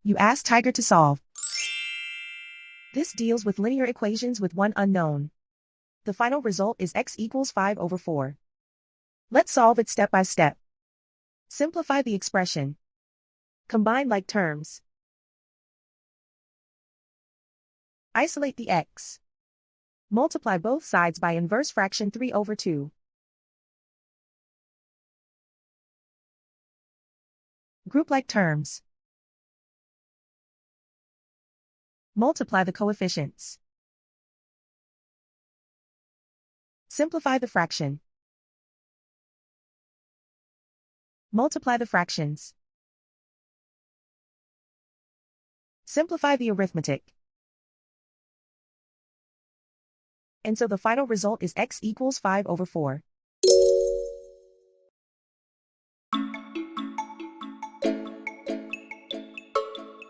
You ask Tiger to solve. This deals with linear equations with one unknown. The final result is x equals 5 over 4. Let's solve it step by step. Simplify the expression. Combine like terms. Isolate the x. Multiply both sides by inverse fraction 3 over 2. Group like terms. Multiply the coefficients. Simplify the fraction. Multiply the fractions. Simplify the arithmetic. And so the final result is x equals 5 over 4.